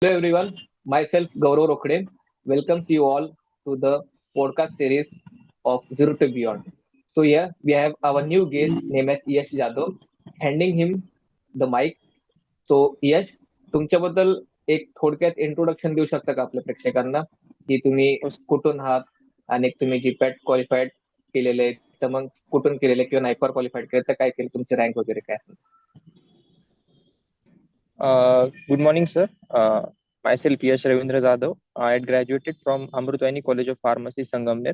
Hello everyone, myself Gaurav Rokhde welcomes you all to the podcast series of Zero to Beyond. So here we have our new guest named as Yash Jadhav, handing him the mic. So यश तुमच्याबद्दल एक थोडक्यात introduction देऊ शकता का आपल्या प्रेक्षकांना की तुम्ही हो कुठून आहात आणि तुम्ही जीपॅट क्वालिफाईड केलेले तर मग कुठून केलेले किंवा नायपर क्वालिफाईड केले तर काय केलं तुमचे रँक वगैरे काय असेल. Good morning, sir. Myself Yash Ravindra Jadhav. I had graduated from Amrutwani College of Pharmacy, Sangamner.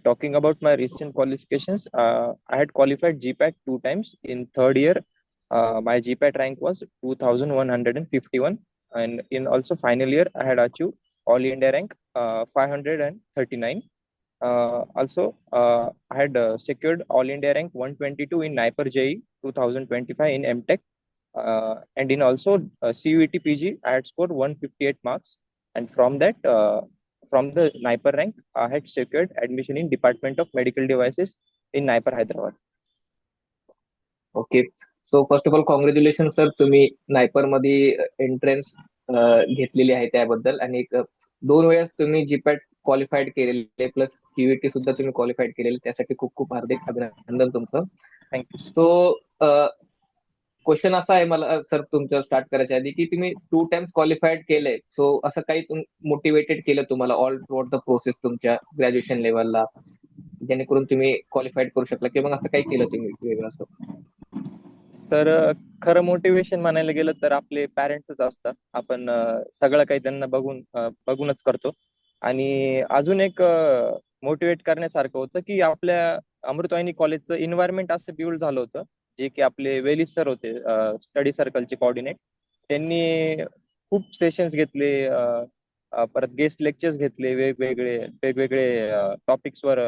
Talking about my recent qualifications, I had qualified GPAT two times. In third year, my GPAT rank was 2151, and in also final year, I had achieved All India rank 539. I had secured All India rank 122 in NIPER JE 2025 in MTech. And in also CUET PG, I had scored 158 marks. And from that, from the NIPER rank, I had secured admission in Department of Medical Devices in NIPER Hyderabad. Okay. So first of all congratulation sir, तुम्ही नायपर मध्ये entrance घेतलेली आहे त्याबद्दल आणि एक 2 वेळेस तुम्ही GPAT qualified केलेले प्लस सीयूटी सुद्धा तुम्ही क्वालिफाईड केलेले त्यासाठी खूप खूप हार्दिक अभिनंदन तुमचं. थँक्यू. सो क्वेश्चन असा आहे मला सर तुमचं स्टार्ट करायच्या आधी की तुम्ही 2 टाइम्स क्वालिफाईड केलंय, सो असं काही मोटिवेटेड केलं तुम्हाला ऑल थ्रूआउट द प्रोसेस तुमच्या ग्रॅज्युएशन लेवलला जेणेकरून तुम्ही क्वालिफाईड करू शकला किंवा मग असं काही केलं तुम्ही वेगळं असं. सर, खरं मोटिवेशन म्हणायला गेलं तर आपले पॅरेंट्सच असतात. आपण सगळं काही त्यांना बघूनच करतो. आणि अजून एक मोटिवेट करण्यासारखं होतं की आपल्या अमृतवाहिनी कॉलेजचं एन्व्हायरमेंट असं बिल्ड झालं होतं, जे की आपले वेलिस सर होते, स्टडी सर्कलचे कोऑर्डिनेट. त्यांनी खूप सेशन्स घेतले, परत गेस्ट लेक्चर्स घेतले, वेगवेगळे वेगवेगळे टॉपिक्सवर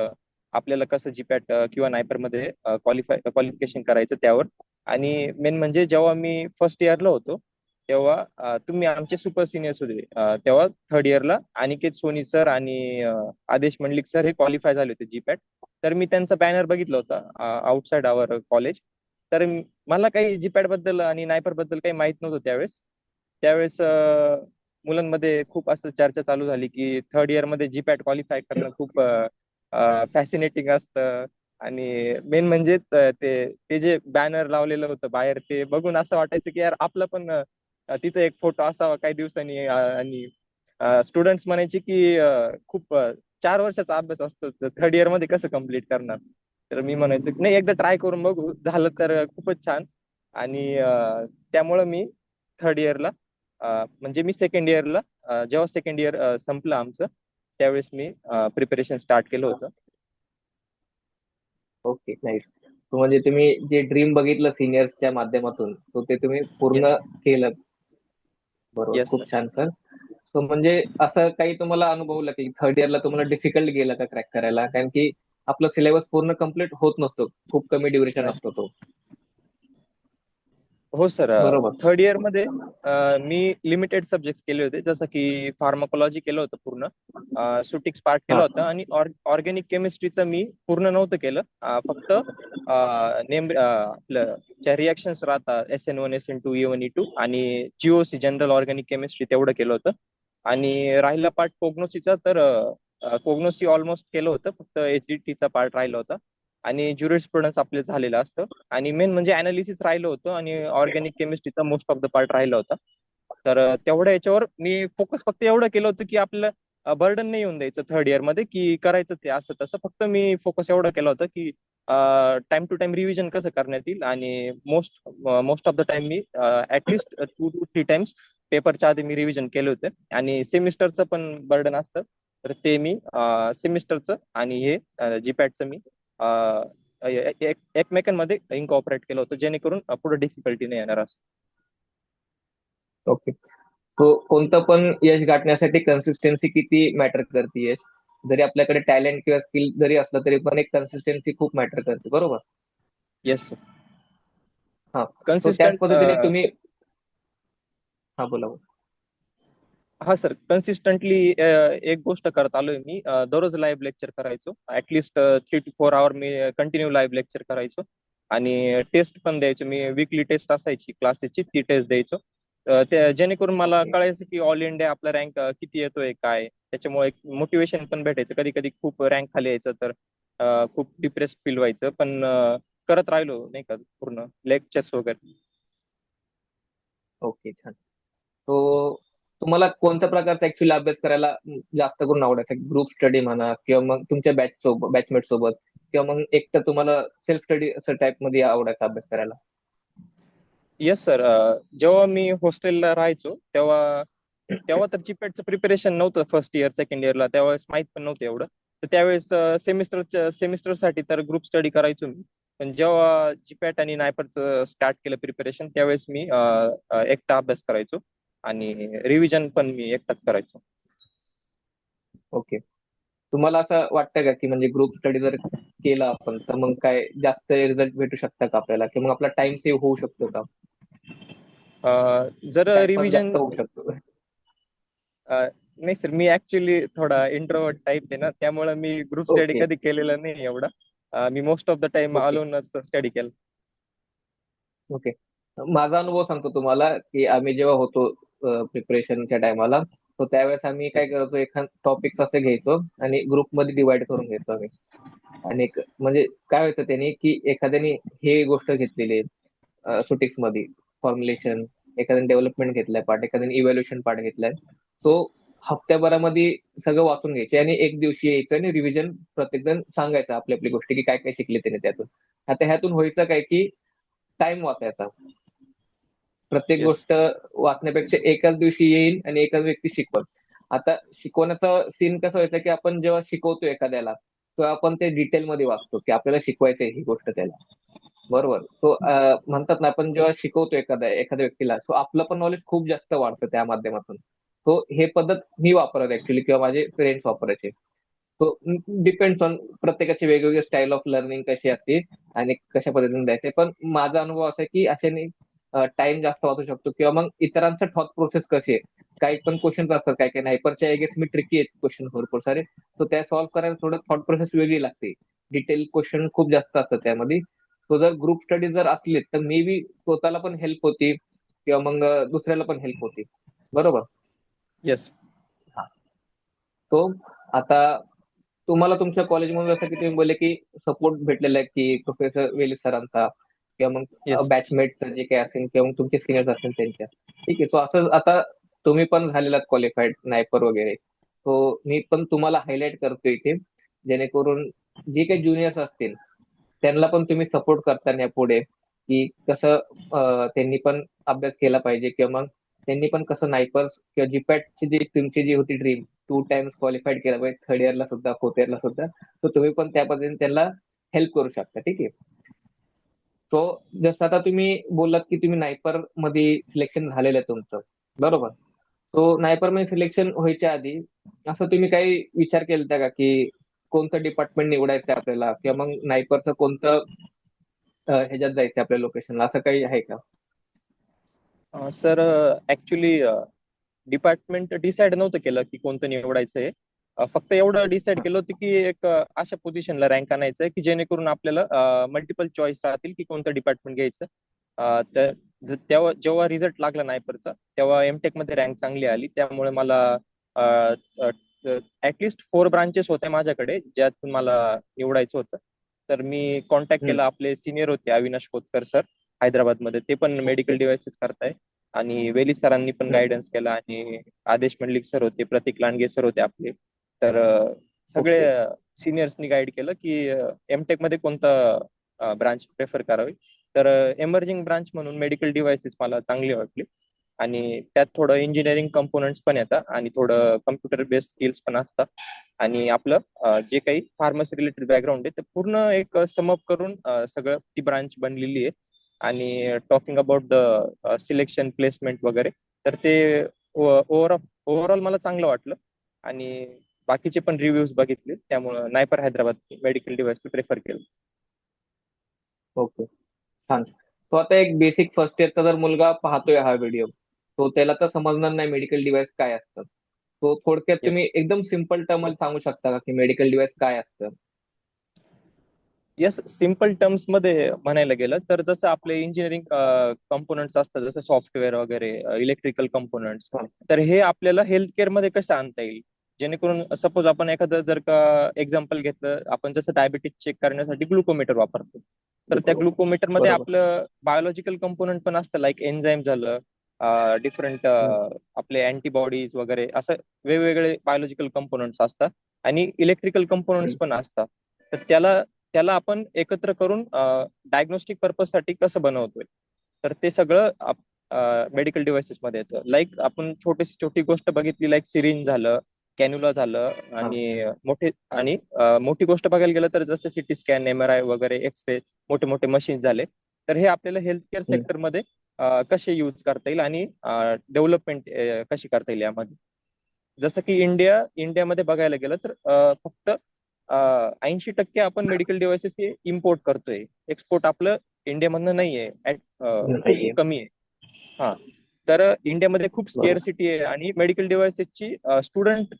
आपल्याला कसं जीपॅट किंवा नायपर मध्ये क्वालिफिकेशन करायचं त्यावर. आणि मेन म्हणजे जेव्हा मी फर्स्ट इयरला होतो तेव्हा तुम्ही आमचे सुपर सिनियर्स होते. तेव्हा थर्ड इयरला अनिकेत सोनी सर आणि आदेश मंडलिक सर हे क्वालिफाय झाले होते जीपॅट. तर मी त्यांचा बॅनर बघितला होता आउटसाइड आवर कॉलेज. तर मला काही जीपॅट बद्दल आणि नायपर बद्दल काही माहित नव्हतं त्यावेळेस. त्यावेळेस मुलांमध्ये खूप असं चर्चा चालू झाली की थर्ड इयर मध्ये जीपॅट क्वालिफाय करणं खूप फॅसिनेटिंग असतं. आणि मेन म्हणजे ते ते जे बॅनर लावलेलं होतं बाहेर ते बघून असं वाटायचं की यार आपलं पण तिथे एक फोटो असावा काही दिवसांनी. आणि स्टुडंट्स म्हणायचे की खूप 4 वर्षाचा अभ्यास असतो, थर्ड इयर मध्ये कसं कम्प्लीट करणार. तर मी म्हणायचं की नाही, एकदा ट्राय करून बघू, झालं तर खूपच छान. आणि त्यामुळं मी थर्ड इयरला म्हणजे मी सेकंड इयरला जेव्हा सेकंड इयर संपलं आमचं त्यावेळेस मी प्रिपरेशन स्टार्ट केलं होतं. Okay, nice. म्हणजे तुम्ही जे ड्रीम बघितलं सिनियर्सच्या माध्यमातून तो ते तुम्ही पूर्ण येस. केलं. बरोबर, येस खूप सर. छान सर. सो म्हणजे असं काही तुम्हाला अनुभवलं की थर्ड इयरला तुम्हाला डिफिकल्ट गेलं का क्रॅक करायला, कारण की आपला सिलेबस पूर्ण कम्प्लीट होत नसतो, खूप कमी ड्युरेशन असतो तो. हो सर. बरोबर. थर्ड इयर मध्ये मी लिमिटेड सब्जेक्ट केले होते, जसं की फार्माकोलॉजी केलं होतं पूर्ण, सुटिक्स पार्ट केला हा. होता आणि ऑर्गॅनिक केमिस्ट्रीचं मी पूर्ण नव्हतं केलं. फक्त आपलं ज्या रिॲक्शन्स राहतात SN1 SN2 E1 E2 आणि GOC जनरल ऑर्गॅनिक केमिस्ट्री तेवढं केलं होतं. आणि राहिला पार्ट कोग्नोसीचा, तर कोग्नोसी ऑलमोस्ट केलं होतं, फक्त HDTचा पार्ट राहिला होता. आणि ज्युरिस्प्रुडन्स आपले झालेलं असतं. आणि मेन म्हणजे अनालिसिस राहिलं होतं आणि ऑर्गॅनिक केमिस्ट्रीचा मोस्ट ऑफ द पार्ट राहिला होता. तर तेवढ्या याच्यावर मी फोकस फक्त एवढं केलं होतं की आपलं बर्डन नाही येऊन द्यायचं थर्ड इयर मध्ये की करायचंच आहे असं तसं. फक्त मी फोकस एवढं केलं होतं की टाइम टू टाइम रिव्हिजन कसं करण्यात येईल. आणि most of the time me at least 2 to 3 times पेपरच्या आधी मी रिव्हिजन केले होते. आणि सेमिस्टरचं पण बर्डन असतं, तर ते मी सेमिस्टरचं आणि हे जीपॅटचं मी एकमेकांमध्ये इनकॉपरेट केलं होतं, जेणेकरून पुढे डिफिकल्टी नाही येणार असं. ओके. तो कोणतं पण यश गाठण्यासाठी कन्सिस्टन्सी किती मॅटर करते. यश जरी आपल्याकडे टॅलेंट किंवा स्किल जरी असलं तरी पण एक कन्सिस्टन्सी खूप मॅटर करते, बरोबर. Yes sir. हा. तो त्याच कन्सिस्टंट. पद्धतीने तुम्ही. हा, बोला बोला. हा सर, कन्सिस्टंटली एक गोष्ट करत आलोय मी. दररोज लाईव्ह लेक्चर करायचो. ऍटलिस्ट 3 to 4 आवर मी कंटिन्यू लाईव्ह लेक्चर करायचो. आणि टेस्ट पण द्यायचो मी. वीकली टेस्ट असायची क्लासेसची, ती टेस्ट द्यायचो. जेणेकरून मला ओके. कळायचं की ऑल इंडिया आपला रँक किती येतोय काय, त्याच्यामुळे एक मोटिवेशन पण भेटायचं. कधी कधी खूप रँक खाली यायचं तर खूप डिप्रेस फील व्हायचं, पण करत राहिलो नाही का पूर्ण लेक्चर्स वगैरे. ओके, छान. तो तुम्हाला कोणत्या प्रकारचा ऍक्च्युअली अभ्यास करायला जास्त करून आवडायचा? ग्रुप स्टडी म्हणा, किंवा मग तुमच्या बॅचमेट सोबत, किंवा मग एकटं तुम्हाला सेल्फ स्टडी असं टाईप मध्ये आवडायचा अभ्यास करायला? Yes sir. जेव्हा मी हॉस्टेलला राहायचो तेव्हा तेव्हा तर जीपॅटचं प्रिपरेशन नव्हतं फर्स्ट इयर सेकंड इयरला, त्यावेळेस माहित पण नव्हतं एवढं. तर त्यावेळेस सेमिस्टरसाठी तर ग्रुप स्टडी करायचो मी. पण जेव्हा जीपॅट आणि नायपरचं स्टार्ट केलं प्रिपरेशन, त्यावेळेस मी एकटा अभ्यास करायचो आणि रिव्हिजन पण मी एकटाच करायचो. ओके. तुम्हाला असं वाटतं का की म्हणजे ग्रुप स्टडी जर केला आपण तर मग काय जास्त रिझल्ट भेटू शकता का आपल्याला, की मग आपला टाइम सेव्ह होऊ शकतो का? जर टाइमपास रिव्हिजन जास्त होऊ शकतो? नाही सर, मी ऍक्च्युली थोडा इंट्रोवर्ट टाईप आहे ना, त्यामुळे मी ग्रुप स्टडी ओके. कधी केलेला नाही एवढा. मी most of the time okay. अलोनच स्टडी केलं. ओके. माझा अनुभव सांगतो तुम्हाला, की आम्ही जेव्हा होतो प्रिपरेशनच्या टायमाला, तो त्यावेळेस आम्ही काय करायचो, एखाद टॉपिक असे घ्यायचो आणि ग्रुपमध्ये डिवाइड करून घ्यायचो आम्ही. आणि म्हणजे काय व्हायचं त्याने, की एखाद्याने हे गोष्ट घेतलेली आहे सुटिक्स मध्ये, फॉर्म्युलेशन, एखाद्याने डेव्हलपमेंट घेतलाय पार्ट, एखाद्याने इव्हॅल्युएशन पार्ट घेतलाय, तो हप्त्याभरामध्ये सगळं वाचून घ्यायचे आणि एक दिवशी यायचं आणि रिव्हिजन प्रत्येक जण सांगायचं आपली आपली गोष्टी, की काय काय शिकले त्याने त्यातून. आता ह्यातून व्हायचं काय, की टाइम वाचायचा. प्रत्येक येस. गोष्ट वाचण्यापेक्षा एकाच दिवशी येईल आणि एकाच व्यक्ती शिकवल. आता शिकवण्याचा सीन कसं व्हायचं, की आपण जेव्हा शिकवतो एखाद्याला, तेव्हा आपण ते डिटेलमध्ये वाचतो, की आपल्याला शिकवायचंय ही गोष्ट त्याला. बरोबर. तो म्हणतात ना, आपण जेव्हा शिकवतो एखाद्या व्यक्तीला, तो आपलं पण नॉलेज खूप जास्त वाढतं त्या माध्यमातून. तो हे पद्धत मी वापरत ऍक्च्युली, किंवा माझे पेरेंट्स वापरायचे. तो डिपेंड्स ऑन प्रत्येकाची वेगवेगळी स्टाईल ऑफ लर्निंग कशी असते आणि कशा पद्धतीने द्यायचे. पण माझा अनुभव असा आहे, की अशाने टाइम जास्त वाचू शकतो, किंवा मग इतरांचं थॉट प्रोसेस कशी आहे. काही पण क्वेश्चन असतात, काय काय नायपरच्या आय गेस मी ट्रिकी आहेत क्वेश्चन भरपूर सारे. तो त्या सॉल्व्ह करायला थोडं थॉट प्रोसेस वेगळी लागते. डिटेल क्वेश्चन खूप जास्त असतात त्यामध्ये. तो जर ग्रुप स्टडी जर असले तर मे बी स्वतःला पण हेल्प होती, किंवा मग दुसऱ्याला पण हेल्प होती. बरोबर. येस. हा. तो आता तुम्हाला तुमच्या कॉलेजमध्ये असं की तुम्ही बोलले की सपोर्ट भेटलेला आहे, की प्रोफेसर वेली सरांचा, किंवा मग येस. बॅचमेटचं जे काही असेल, किंवा मग तुमचे सिनियर्स असेल त्यांच्या. ठीक आहे. सो असं आता तुम्ही पण झालेला क्वालिफाईड नायपर वगैरे. सो मी पण तुम्हाला हायलाइट करतोय इथे, जेणेकरून जे काही ज्युनियर्स असतील त्यांना पण तुम्ही सपोर्ट करताना पुढे, की कसं त्यांनी पण अभ्यास केला पाहिजे, किंवा मग त्यांनी पण कसं नायपर्स किंवा जीपॅटची जी तुमची जी होती ड्रीम, 2 टाइम्स क्वालिफाईड केला पाहिजे, थर्ड इयरला सुद्धा, फोर्थ इयरला सुद्धा. तर तुम्ही पण त्या पद्धतीने त्यांना हेल्प करू शकता. ठीक आहे. सो जसं आता तुम्ही बोललात की तुम्ही नायपर मध्ये सिलेक्शन झालेलं आहे तुमचं, बरोबर. तो नायपर मध्ये सिलेक्शन व्हायच्या आधी असं तुम्ही काही विचार केला का, की कोणतं डिपार्टमेंट निवडायचं आपल्याला, किंवा मग नायपरचं कोणतं ह्याच्यात जायचं आपल्या लोकेशनला, असं काही आहे का? सर, ऍक्च्युली डिपार्टमेंट डिसाईड नव्हतं केलं की कोणतं निवडायचं आहे. फक्त एवढं डिसाईड हा. केलं होतं की एक अशा पोझिशनला रँक आणायचं आहे की जेणेकरून आपल्याला मल्टिपल चॉईस राहतील की कोणतं डिपार्टमेंट घ्यायचं. तर तेव्हा जेव्हा रिझल्ट लागला नायपरचा तेव्हा एमटेक मध्ये रँक चांगली आली, त्यामुळे मला ऍटलिस्ट 4 ब्रांचेस होत्या माझ्याकडे ज्यातून मला निवडायचं होतं. तर मी कॉन्टॅक्ट हम्म. केला, आपले सिनियर होते अविनाश खोतकर सर हैदराबादमध्ये, ते पण ओके. मेडिकल डिव्हाइसेस करताय. आणि वेली सरांनी पण हम्म. गायडन्स केला, आणि आदेश मंडलिक सर होते, प्रतीक लांडगे सर होते आपले. तर सगळे ओके. सिनियर्सनी गाईड केलं की एमटेक मध्ये कोणता ब्रांच प्रेफर करावी. तर एमर्जिंग ब्रांच म्हणून मेडिकल डिव्हाइसेस मला चांगली वाटली, आणि त्यात थोडं इंजिनिअरिंग कंपोनंट्स पण येतात आणि थोडं कम्प्युटर बेस्ड स्किल्स पण असतात. आणि आपलं जे काही फार्मसी रिलेटेड बॅकग्राऊंड आहे ते पूर्ण एक समअप करून सगळं ती ब्रांच बनलेली आहे. आणि talking about the selection placement वगैरे, तर ते ओव्हरऑल मला चांगलं वाटलं. आणि बाकीचे पण रिव्ह्यूज बघितले, त्यामुळं नायपर हैदराबाद मेडिकल डिव्हाइस प्रेफर केलं. ओके. छान. तो आता एक बेसिक फर्स्ट इयरचा जर मुलगा पाहतोय हा व्हिडिओ, तो त्याला तर समजणार नाही मेडिकल डिव्हाइस काय असतं. तो थोडक्यात Yes. तुम्ही एकदम सिम्पल टर्म मध्ये सांगू शकता का, की मेडिकल डिव्हाइस काय असतं? येस, सिम्पल टर्म्स मध्ये म्हणायला गेलं तर जसं आपले इंजिनिअरिंग कंपोनंट्स असतात, जसं सॉफ्टवेअर वगैरे, इलेक्ट्रिकल कंपोनंट्स, हा, तर हे आपल्याला हेल्थ केअर मध्ये कसं आणता येईल. जेणेकरून सपोज आपण एखादं जर का एक्झाम्पल घेतलं, आपण जसं डायबिटीज चेक करण्यासाठी ग्लुकोमीटर वापरतो, तर त्या ग्लुकोमीटर मध्ये बरोबर. आपलं बायोलॉजिकल कंपोनंट पण असतं, लाईक एन्झाईम झालं, डिफरंट हम्म, आपले अँटीबॉडीज वगैरे, असं वेगवेगळे बायोलॉजिकल कंपोनंट्स असतात आणि इलेक्ट्रिकल कंपोनंट्स हम्म, पण असतात. तर त्याला त्याला आपण एकत्र करून डायग्नोस्टिक पर्पजसाठी कसं बनवतोय, तर ते सगळं मेडिकल डिव्हाइसेस मध्ये येतं. लाईक आपण छोटीशी छोटी गोष्ट बघितली, लाईक सिरिंज झालं, कॅन्युला झालं, हा, मोठी गोष्ट बघायला गेलं तर जसं सिटी स्कॅन, MRI वगैरे, एक्सरे, मोठे मोठे मशीन झाले. तर हे आपल्याला हेल्थ केअर हम्म, सेक्टरमध्ये कसे यूज करता येईल आणि डेव्हलपमेंट कशी करता येईल यामध्ये. जसं की इंडियामध्ये बघायला गेलं तर फक्त 80% आपण मेडिकल डिव्हाइसेस हे इम्पोर्ट करतोय. एक्सपोर्ट आपलं इंडियामधनं नाहीये. खूप नाहीये. कमी आहे. हा. तर इंडियामध्ये खूप बरोबर. स्केअरसिटी आहे आणि मेडिकल डिव्हाइसेसची स्टुडंट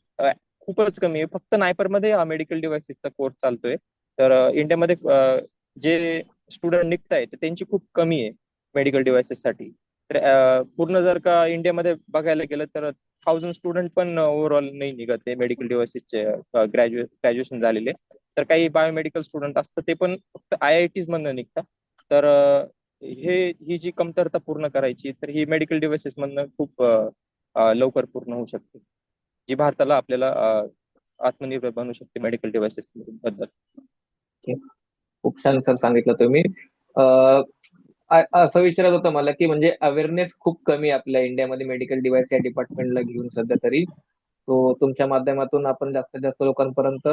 खूपच कमी आहे. फक्त नायपरमध्ये हा मेडिकल डिव्हाइसेसचा कोर्स चालतोय. तर इंडियामध्ये जे स्टुडंट निघतायत त्यांची खूप कमी आहे मेडिकल डिव्हाइसेससाठी. तर पूर्ण जर का इंडियामध्ये बघायला गेलं तर 1000 स्टुडंट पण ओव्हरऑल नाही निघत आहे मेडिकल डिव्हाइसेसचे ग्रॅज्युएशन झालेले. तर काही बायोमेडिकल स्टुडंट असतात ते पण फक्त IITs मधनं निघतात. तर ही जी कमतरता पूर्ण करायची, तर ही मेडिकल डिव्हाइसेस मधनं खूप लवकर पूर्ण होऊ शकते, जी भारताला आपल्याला आत्मनिर्भर बनवू शकते मेडिकल डिव्हाइसेस बद्दल. ओके. खूप छान सर सांगितलं तुम्ही. अं, असं विचारत होतं मला की म्हणजे अवेअरनेस खूप कमी आहे आपल्या इंडियामध्ये मेडिकल डिव्हाइस या डिपार्टमेंटला घेऊन सध्या तरी. तो तुमच्या माध्यमातून आपण जास्तीत जास्त लोकांपर्यंत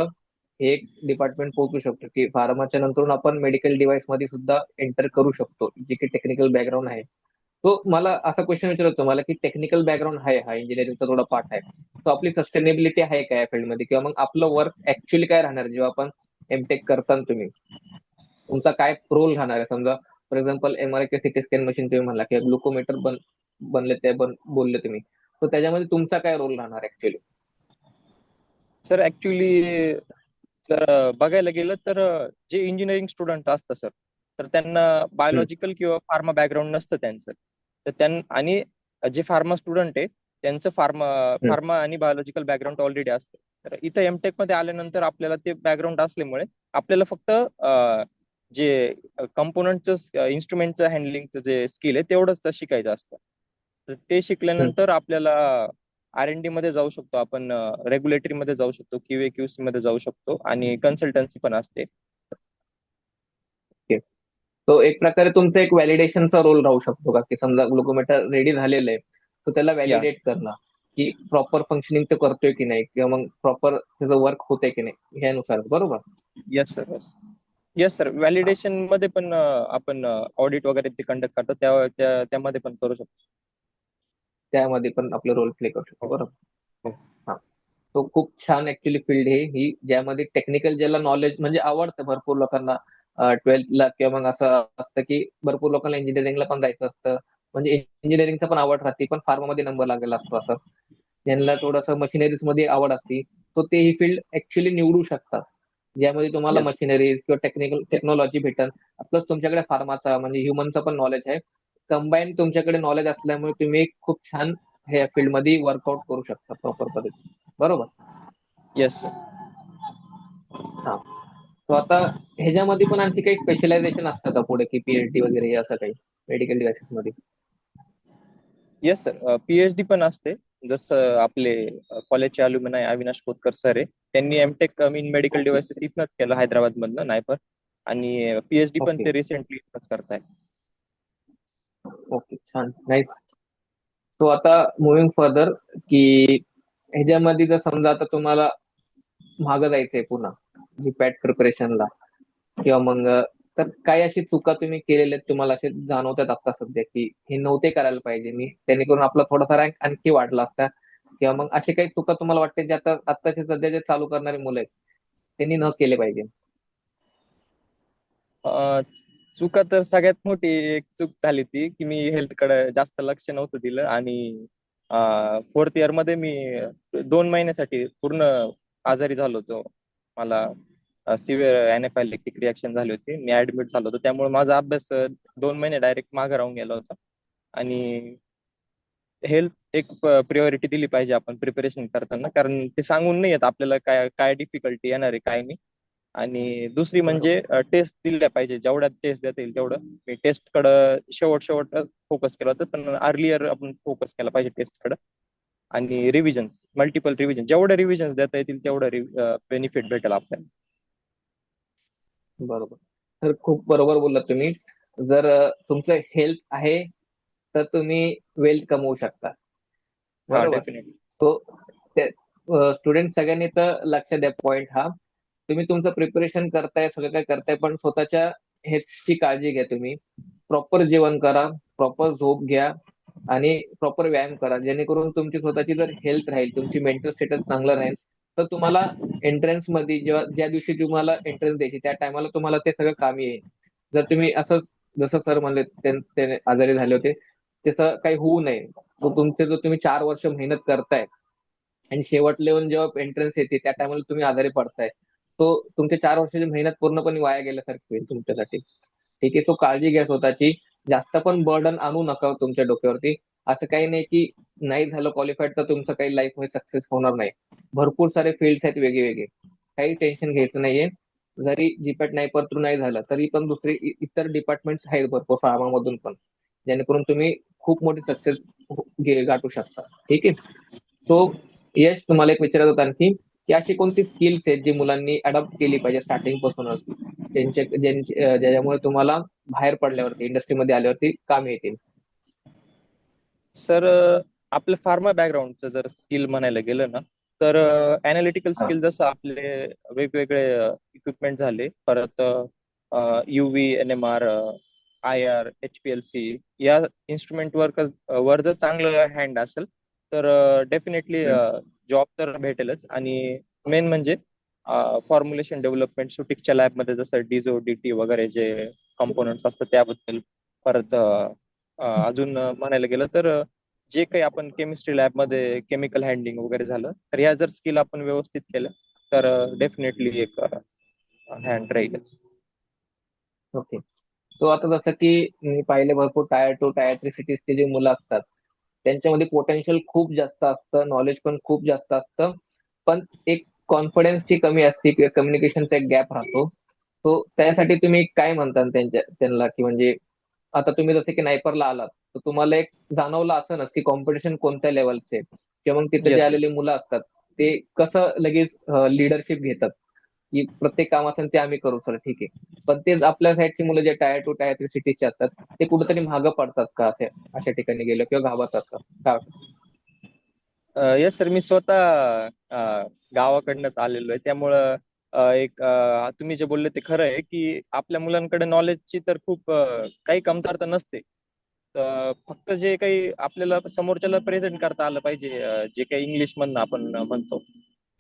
हे एक डिपार्टमेंट पोहोचू शकतो की फार्माच्या नंतरून आपण मेडिकल डिव्हाइस मध्ये सुद्धा एंटर करू शकतो, जे की टेक्निकल बॅकग्राऊंड आहे. तो मला असा क्वेश्चन विचारतो तुम्हाला की टेक्निकल बॅकग्राऊंड आहे, हा इंजिनिअरिंगचा थोडा पार्ट आहे, तो आपली सस्टेनेबिलिटी आहे का या फील्डमध्ये, किंवा मग आपलं वर्क ऍक्च्युअली काय राहणार जेव्हा आपण एमटेक करताना तुम्ही, तुमचा काय रोल राहणार आहे. समजा फॉर एक्झाम्पल MRI किंवा सिटी स्कॅन मशीन तुम्ही म्हणला किंवा ग्लुकोमीटर बनले ते बोलले तुम्ही, तर त्याच्यामध्ये तुमचा काय रोल राहणार ऍक्च्युअली. सर ऍक्च्युली जर बघायला गेलं तर जे इंजिनिअरिंग स्टुडंट असतं सर, तर त्यांना बायोलॉजिकल किंवा फार्मा बॅकग्राऊंड नसतं त्यांचं. तर आणि जे फार्मा स्टुडंट आहे त्यांचं फार्मा आणि बायोलॉजिकल बॅकग्राऊंड ऑलरेडी असतं. तर इथं एमटेक मध्ये आल्यानंतर आपल्याला ते बॅकग्राऊंड असल्यामुळे आपल्याला फक्त जे कंपोनंटचं, इन्स्ट्रुमेंटचं हँडलिंगचं जे स्किल आहे तेवढंच शिकायचं असतं. तर ते शिकल्यानंतर आपल्याला R&D मध्ये जाऊ शकतो आपण, रेग्युलेटरी मध्ये जाऊ शकतो, QA/QC मध्ये जाऊ शकतो आणि कन्सल्टन्सी पण असते. तो एक प्रकारे तुमचा एक व्हॅलिडेशनचा रोल राहू शकतो का, की समजा ग्लुकोमीटर रेडी झालेलं आहे, तर त्याला या व्हॅलिडेट करणं की प्रॉपर फंक्शनिंग तो करतोय की नाही, किंवा मग प्रॉपर त्याचं वर्क होतंय की नाही ह्यानुसार. बरोबर. Yes sir, yes. Yes sir, हा, व्हॅलिडेशन मध्ये पण आपण ऑडिट वगैरे ते कंडक्ट करतो, त्यामध्ये पण करू शकतो. त्यामध्ये पण आपलं रोल प्ले करू शकतो. हो, बरोबर. हो. हा. तो खूप छान ऍक्च्युली फील्ड आहे ही, ज्यामध्ये टेक्निकल ज्याला नॉलेज म्हणजे आवडतं भरपूर लोकांना. 12th किंवा मग असं असतं की भरपूर लोकांना इंजिनिअरिंगला पण जायचं असतं, म्हणजे इंजिनिअरिंगचा पण आवड राहते पण फार्मामध्ये नंबर लागलेला असतो असं. ज्यांना थोडंसं मशिनरीज मध्ये आवड असते, तो ते ही फील्ड ऍक्च्युली निवडू शकतात, ज्यामध्ये तुम्हाला येस. मशिनरीज किंवा टेक्नॉलॉजी भेटल, प्लस तुमच्याकडे फार्माचा म्हणजे ह्युमनचा पण नॉलेज आहे. कंबाईन तुमच्याकडे नॉलेज असल्यामुळे तुम्ही एक खूप छान ह्या फील्डमध्ये वर्कआउट करू शकता प्रॉपर पद्धतीने. बरोबर. Yes sir. हा. तो आता ह्याच्यामध्ये पण आणखी काही स्पेशलायझेशन असतं का पुढे, की PhD वगैरे हे असं काही मेडिकल डिव्हाइसेस मध्ये. येस सर, PhD पण असते. जसं आपले कॉलेजचे अल्युमिनाय अविनाश कोतकर सर आहे, त्यांनी MTech in medical okay. Devices इथनच केलं, हैदराबाद मधनं, नायपर. आणि PhD पण ओके. ते रिसेंटली इथनच करताय. ओके. छान. नाईस. तो आता मुव्हिंग फर्दर, की ह्याच्यामध्ये जर समजा आता तुम्हाला मागं जायचंय पुन्हा जी पॅट प्रिपरेशनला, किंवा मग तर काय अशी चुका तुम्ही केलेल्या आहेत तुम्हाला असे जाणवतात आता सध्या, की हे नव्हते करायला पाहिजे मी, जेणेकरून आपला थोडासा रँक आणखी वाढला असता, किंवा मग असे काही चुका तुम्हाला वाटते जे आता आत्ताचे सध्या जे चालू करणारे मुलं आहेत त्यांनी न केले पाहिजे. अ, चुका तर सगळ्यात मोठी एक चूक झाली ती की मी हेल्थकडे जास्त लक्ष नव्हतं दिलं, आणि फोर्थ इयर मध्ये मी 2 महिन्यासाठी पूर्ण आजारी झालो होतो. मला सिव्हिअर अॅनाफायलेक्टिक रिॲक्शन झाली होती. मी ऍडमिट झालो होतो, त्यामुळे माझा अभ्यास 2 महिने डायरेक्ट मागे राहून गेला होता. आणि हेल्थ एक प्रिऑरिटी दिली पाहिजे आपण प्रिपरेशन करताना, कारण ते सांगून नाही येत आपल्याला काय काय डिफिकल्टी येणार आहे काय नाही. आणि दुसरी बरोबर. म्हणजे टेस्ट दिल्या पाहिजे, जेवढ्या टेस्ट देता येईल तेवढं. मी टेस्टकडं शेवट फोकस केला होता, पण अर्लियर आपण फोकस केला पाहिजे टेस्टकडं. आणि रिव्हिजन्स, मल्टिपल रिव्हिजन, जेवढे रिव्हिजन्स देता येतील तेवढं बेनिफिट भेटेल आपल्याला. बरोबर. तर खूप बरोबर बोललात तुम्ही. जर तुमचं हेल्थ आहे तर तुम्ही वेल्थ कमवू शकता. हा, बरोबर. डेफिनेटली. तो स्टुडंट सगळ्यांनी तर लक्ष द्या पॉइंट हा. तुम्ही तुमचं प्रिपरेशन करताय, सगळं काय करताय, पण स्वतःच्या हेल्थची काळजी घ्या तुम्ही. प्रॉपर जेवण करा, प्रॉपर झोप घ्या आणि प्रॉपर व्यायाम करा, जेणेकरून तुमची स्वतःची जर हेल्थ राहील, तुमची मेंटल स्टेटस चांगलं राहील, तर तुम्हाला एंट्रन्स मध्ये जेव्हा ज्या दिवशी तुम्हाला एंट्रन्स द्यायची त्या टायमाला तुम्हाला ते सगळं कामी येईल. जर तुम्ही असंच, जसं सर म्हणले ते आजारी झाले होते, तसं काही होऊ नये. तुमचे जर तुम्ही 4 वर्ष मेहनत करताय आणि शेवटला येऊन जेव्हा एंट्रन्स येते त्या टायमाला तुम्ही आजारी पडताय, तो तुमच्या 4 वर्षाची मेहनत पूर्णपणे वाया गेल्यासारखी होईल तुमच्यासाठी. ठीक आहे. सो काळजी घ्या स्वतःची. जास्त पण बर्डन आणू नका तुमच्या डोक्यावरती. असं काही नाही की नाही झालं क्वालिफाईड तर तुमचं काही लाईफ मध्ये सक्सेस होणार नाही. भरपूर सारे फील्ड्स आहेत वेगळे वेगळे. काही टेन्शन घ्यायचं नाहीये. जरी जीपॅट नाही पर थ्रू नाही झालं तरी पण दुसरे इतर डिपार्टमेंट्स आहेत भरपूर फार्मामधून पण, जेणेकरून तुम्ही खूप मोठी सक्सेस गाठू शकता. ठीक आहे. सो यश, तुम्हाला एक विचारत होता आणखी, की अशी कोणती स्किल्स आहेत जी मुलांनी अडॉप्ट केली पाहिजे स्टार्टिंग पासूनच, ज्याच्यामुळे तुम्हाला बाहेर पडल्यावरती इंडस्ट्रीमध्ये आल्यावरती काम येतील. सर, आपलं फार्मा बॅकग्राऊंडचं जर स्किल म्हणायला गेलं ना, तर अनालिटिकल हा. स्किल जसं आपले वेगवेगळे इक्विपमेंट झाले, परत UV, NMR, IR, HPLC या इन्स्ट्रुमेंट वर जर चांगलं हँड असेल तर डेफिनेटली हम्म. जॉब तर भेटेलच. आणि मेन म्हणजे फॉर्म्युलेशन डेव्हलपमेंट सुटिकच्या लॅबमध्ये जसं डिझो DT वगैरे जे कंपोनंट्स असतात त्याबद्दल. परत अजून म्हणायला गेलं तर जे काही आपण केमिस्ट्री लॅबमध्ये केमिकल हँडलिंग वगैरे झालं, तर ह्या जर स्किल आपण व्यवस्थित केलं तर डेफिनेटली एक हँड राहीलच. ओके. सो आता जसं की मी पाहिले भरपूर टायर 2 टायर 3 सिटीजचे जे मुलं असतात त्यांच्यामध्ये पोटेन्शियल खूप जास्त असतं, नॉलेज पण खूप जास्त असतं, पण एक कॉन्फिडन्सची कमी असते किंवा कम्युनिकेशनचा एक गॅप राहतो. तो त्यासाठी तुम्ही काय म्हणता त्यांना, की म्हणजे आता तुम्ही जसे की नायपरला आलात तर तुम्हाला एक जाणवलं असं की कॉम्पिटिशन कोणत्या लेवलचे, किंवा मग तिथे जे येस. आलेले मुलं असतात ते कसं लगेच लिडरशिप घेतात, की प्रत्येक काम असेल ते आम्ही करू सर, ठीक आहे. पण तेच आपल्या साईडची मुलं जे टायर 2 टायर 3 सिटीजचे असतात ते कुठेतरी मागं पडतात का असे, अशा ठिकाणी गेलं किंवा घाबरतात का, काय वाटतं? येस सर, मी स्वतः गावाकडनंच आलेलो आहे, त्यामुळं तुम्ही जे बोलले ते खरं आहे की आपल्या मुलांकडे नॉलेजची तर खूप काही कमतरता नसते. तर फक्त जे काही आपल्याला समोरच्याला प्रेझेंट करता आलं पाहिजे, जे काही इंग्लिश मधनं आपण म्हणतो,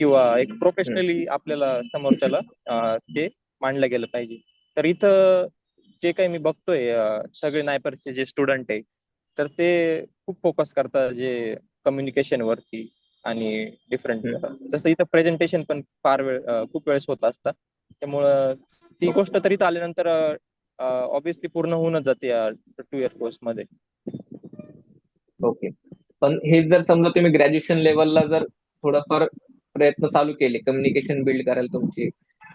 किंवा एक हम्म. प्रोफेशनली आपल्याला समोरच्याला ते मांडलं गेलं पाहिजे. तर इथं जे काही मी बघतोय, सगळे नायपरचे जे स्टुडंट आहे तर ते खूप फोकस करतात जे कम्युनिकेशन वरती. आणि डिफरंट हम्म. जसं इथं प्रेझेंटेशन पण खूप वेळेस होत असतात. त्यामुळं ती ओके. गोष्ट तर इथं आल्यानंतर ऑब्विसली पूर्ण होऊनच जाते या 2 इयर कोर्स मध्ये. ओके. पण हे जर समजा तुम्ही ग्रॅज्युएशन लेवलला जर थोडंफार प्रयत्न चालू केले कम्युनिकेशन बिल्ड करायला तुमची,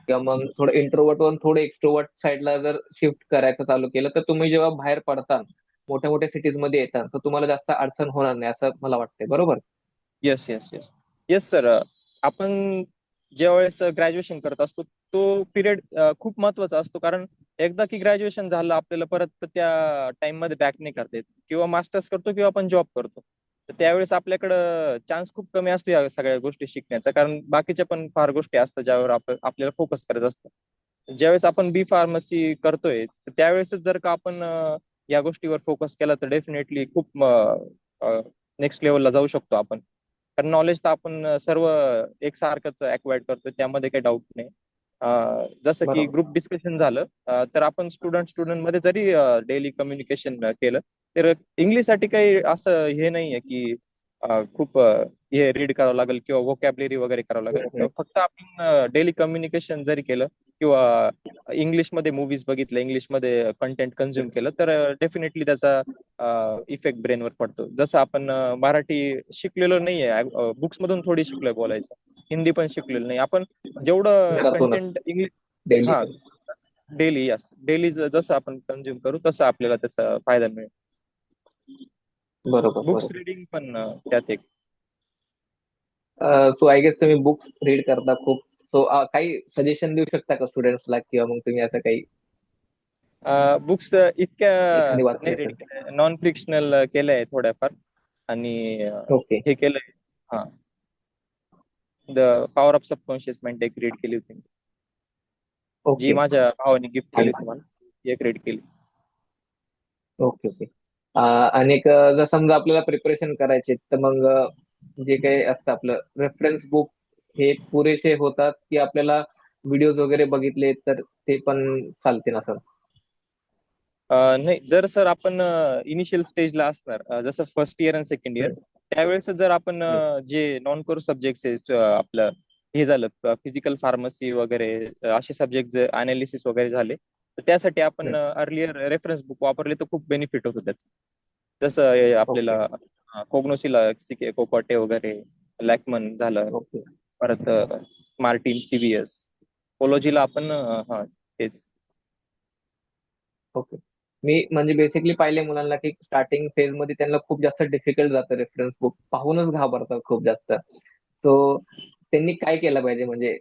किंवा मग थोडं इंट्रोवर्ट वरून थोडं एक्स्ट्रोवर्ट साईडला जर शिफ्ट करायचं चालू केलं, तर तुम्ही जेव्हा बाहेर पडता मोठ्या मोठ्या सिटीज मध्ये येतात तर तुम्हाला जास्त अडचण होणार नाही असं मला वाटतंय. बरोबर? Yes, yes, yes. Yes sir, आपण ज्या वेळेस ग्रॅज्युएशन करत असतो तो पिरियड खूप महत्वाचा असतो, कारण एकदा की ग्रॅज्युएशन झालं आपल्याला परत त्या टाइम मध्ये बॅक नाही करता येत. किंवा मास्टर्स करतो किंवा आपण जॉब करतो, तर त्यावेळेस आपल्याकडं चान्स खूप कमी असतो या सगळ्या गोष्टी शिकण्याचा, कारण बाकीच्या पण फार गोष्टी असतात ज्यावर आपल्याला फोकस करायचं असतं. ज्यावेळेस आपण B Pharmacy करतोय तर त्यावेळेसच जर का आपण या गोष्टीवर फोकस केला तर डेफिनेटली खूप नेक्स्ट लेवलला जाऊ शकतो आपण. कारण नॉलेज तर आपण सर्व एकसारखंच अक्वायर्ड करतो, त्यामध्ये काही डाऊट नाही. जसं की बरोबर. ग्रुप डिस्कशन झालं, तर आपण स्टुडंट मध्ये जरी डेली कम्युनिकेशन केलं तर इंग्लिशसाठी काही असं हे नाहीये की खूप हे रीड करावं लागेल किंवा वोकॅबलरी वगैरे करावं लागेल. तर फक्त आपण डेली कम्युनिकेशन जरी केलं किंवा इंग्लिशमध्ये मूवीज बघितल्या, इंग्लिशमध्ये कंटेंट कन्झ्युम केलं तर डेफिनेटली त्याचा इफेक्ट ब्रेनवर पडतो. जसं आपण मराठी शिकलेलो नाहीये, बुक्स मधून थोडी शिकलोय बोलायचं, हिंदी पण शिकलेलो नाही आपण. जेवढं घरातूनच कंटेंट इंग्लिश, डेली. हा, डेली, यस, डेली जसं आपण कन्झ्युम करू तसं आपल्याला त्याचा फायदा मिळेल. बरोबर बुक्स बरोबर. रिडिंग पण त्यात एक. सो आय गेस तुम्ही बुक्स रीड करता खूप. सो काही सजेशन देऊ शकता का स्टुडंट्सला, किंवा मग तुम्ही असं काही बुक्स इतक्या एखादी वाचली नाही रीड असेल? केल्या, नॉन फिक्शनल केलंय थोड्याफार. आणि ओके हे केलंय, हा, the power of subconscious mind एक रीड केली होती, जी ओके. माझ्या भावाने गिफ्ट केली छान होती छान. मला. ती एक रीड केली. Okay okay. आणि जर समजा आपल्याला प्रिपरेशन करायचे, तर मग जे काही असतं आपलं रेफरन्स बुक, हे पुरेसे होतात की आपल्याला व्हिडिओज वगैरे बघितले तर ते पण चालतील असं? नाही, जर सर आपण इनिशियल स्टेजला असणार, जसं फर्स्ट इयर आणि सेकंड इयर, हम्म, त्यावेळेस जर आपण हम्म, जे नॉन कोर सब्जेक्ट आहे, आपलं हे झालं फिजिकल फार्मसी वगैरे, असे सब्जेक्ट जर अनालिसिस वगैरे झाले, तर त्यासाठी आपण हम्म. अर्लियर रेफरन्स बुक वापरले तर खूप बेनिफिट होतो त्याचं. जसं ओके आपल्याला कोग्नोसिला, कोकोटे वगैरे, लॅकमन झालं, ओके परत मार्टिन सीबीएस, कोलोजीला आपण हा, तेच. ओके. मी म्हणजे बेसिकली पाहिले मुलांना की स्टार्टिंग फेज मध्ये त्यांना खूप जास्त डिफिकल्ट जातं, रेफरन्स बुक पाहूनच घाबरतात खूप जास्त. सो त्यांनी काय केलं पाहिजे म्हणजे?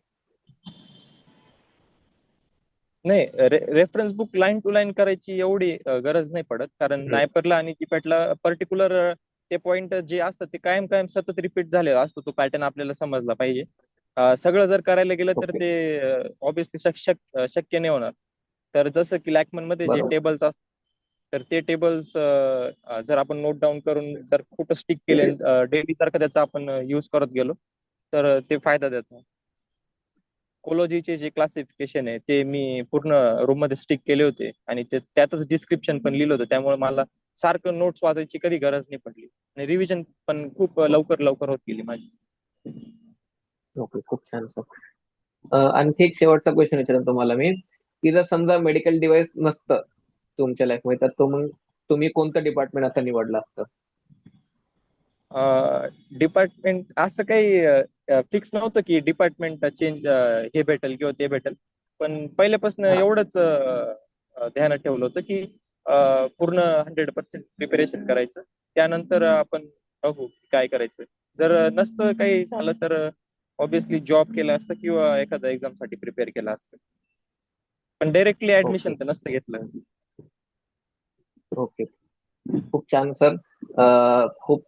नाही, reference book line to line करायची एवढी गरज नाही पडत, कारण हम्म, नायपरला आणि जीपॅटला पर्टिक्युलर ते पॉइंट जे असतात ते कायम कायम सतत रिपीट झालेला असतो, तो पॅटर्न आपल्याला समजला पाहिजे. सगळं जर करायला गेलं तर ओके. ते ऑब्विसली शक्य नाही होणार. तर जसं की लॅकमन मध्ये जे बरोबर. टेबल्स असतात, तर ते टेबल्स जर आपण नोट डाऊन करून जर कुठं स्टिक केले, डेली जर का त्याचा आपण यूज करत गेलो तर ते फायदा देतात. कोलॉजीचे जे क्लासिफिकेशन आहे ते मी पूर्ण रूम मध्ये स्टिक केले होते, आणि ते त्यातच डिस्क्रिप्शन पण लिहिलं होतं, त्यामुळे मला सारखं नोट्स वाचायची कधी गरज नाही पडली, आणि रिव्हिजन पण खूप लवकर लवकर होत गेली माझी. ओके, खूप छान सर. आणखी एक शेवटचा क्वेश्चन विचारेन तुम्हाला मी, की जर समजा मेडिकल डिव्हाइस नसतं तुमच्या लाईफमध्ये, तर तो मग तुम्ही कोणतं डिपार्टमेंट असं निवडलं असतं? डिपार्टमेंट असं काही फिक्स नव्हतं की डिपार्टमेंट चेंज हे भेटेल किंवा ते भेटेल, पण पहिल्यापासून हा. एवढंच ध्यानात ठेवलं होतं की पूर्ण 100% प्रिपरेशन करायचं, त्यानंतर आपण बघू काय करायचं. जर नसतं काही झालं तर ऑब्विसली जॉब केला असतं किंवा एखाद्या एक्झामसाठी प्रिपेअर केला असतं, पण डायरेक्टली ओके ऍडमिशन तर नसतं घेतलं. ओके. खूप छान सर. खूप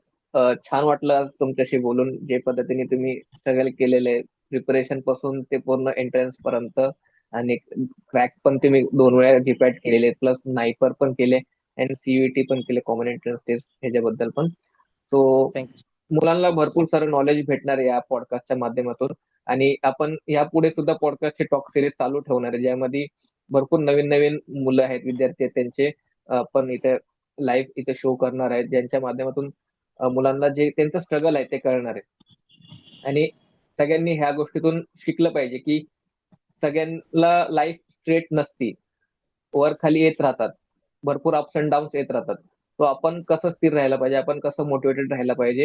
छान वाटलं आज तुमच्याशी बोलून, जे पद्धतीने तुम्ही स्ट्रगल केलेलं आहे प्रिपरेशन पासून ते पूर्ण एंट्रन्स पर्यंत. आणि क्रॅक पण तुम्ही 2 वेळा जीपॅट केलेले, प्लस नायपर पण केले, आणि सीयूईटी पण केले, कॉमन एंट्रन्स टेस्ट, ह्याच्याबद्दल पण. So thank you. मुलांना भरपूर सारं नॉलेज भेटणार आहे या पॉडकास्टच्या माध्यमातून. आणि आपण यापुढे सुद्धा पॉडकास्टचे टॉक सिरीज चालू ठेवणार आहे, ज्यामध्ये भरपूर नवीन नवीन मुलं आहेत, विद्यार्थी आहेत, त्यांचे आपण इथे लाईव्ह इथे शो करणार आहेत, ज्यांच्या माध्यमातून मुलांना जे त्यांचं स्ट्रगल आहे ते कळणार आहे. आणि सगळ्यांनी ह्या गोष्टीतून शिकलं पाहिजे की सगळ्यांना लाईफ स्ट्रेट नसती, वर खाली येत राहतात, भरपूर अप्स अँड डाऊन्स येत राहतात. तो आपण कसं स्थिर राहायला पाहिजे, आपण कसं मोटिवेटेड राहायला पाहिजे,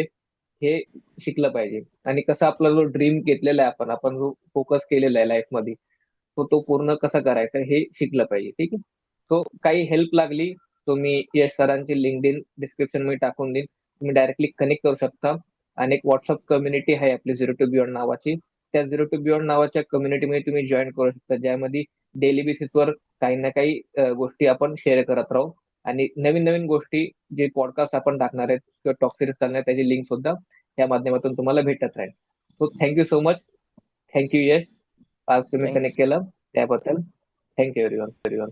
हे शिकलं पाहिजे. आणि कसं आपला जो ड्रीम घेतलेला आहे, आपण आपण जो फोकस केलेला आहे लाईफ मध्ये, तो पूर्ण कसं करायचं हे शिकलं पाहिजे. ठीक आहे. सो काही हेल्प लागली, तुम्ही यश सरांची लिंक्डइन डिस्क्रिप्शन मध्ये टाकून देईन, तुम्ही डायरेक्टली कनेक्ट करू शकता. आणि एक व्हॉट्सअप कम्युनिटी आहे आपली झिरो टू बियॉन्ड नावाची, त्या झिरो टू बियॉन्ड नावाच्या कम्युनिटीमध्ये तुम्ही जॉईन करू शकता, ज्यामध्ये डेली बेसिसवर काही ना काही गोष्टी आपण शेअर करत राहू. आणि नवीन नवीन गोष्टी, जे पॉडकास्ट आपण टाकणार आहेत किंवा टॉक सिरीज चालणार आहे, त्याची लिंक सुद्धा या माध्यमातून तुम्हाला भेटत राहील. So thank you so much. Thank you Yash, आज तुम्ही थँक्यू. कनेक्ट केलं त्याबद्दल. Thank you everyone.